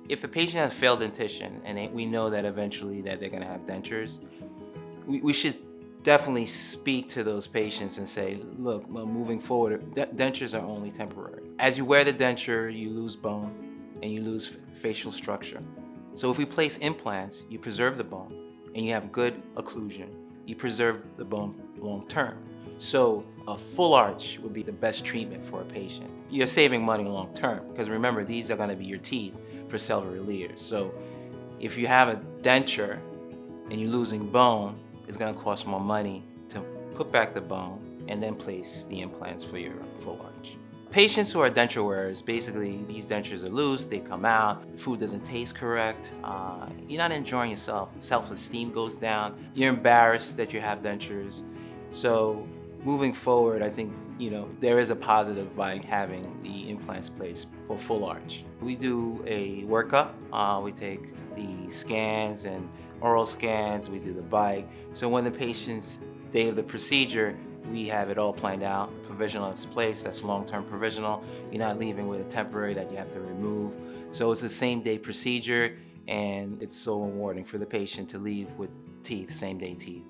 If a patient has failed dentition and we know that eventually that they're going to have dentures, we should definitely speak to those patients and say, look, well, moving forward, dentures are only temporary. As you wear the denture, you lose bone and you lose facial structure. So if we place implants, you preserve the bone and you have good occlusion. You preserve the bone long term. So a full arch would be the best treatment for a patient. You're saving money long term because remember, these are going to be your teeth for several years. So if you have a denture and you're losing bone, it's going to cost more money to put back the bone and then place the implants for your full arch. Patients who are denture wearers, basically these dentures are loose, they come out, food doesn't taste correct, you're not enjoying yourself, self-esteem goes down, you're embarrassed that you have dentures. So moving forward, I think there is a positive by having the implants placed for full arch. We do a workup, we take the scans and oral scans, we do the bite. So when the patient's day of the procedure, we have it all planned out. Provisional is placed, that's long-term provisional. You're not leaving with a temporary that you have to remove. So it's the same day procedure, and it's so rewarding for the patient to leave with teeth, same day teeth.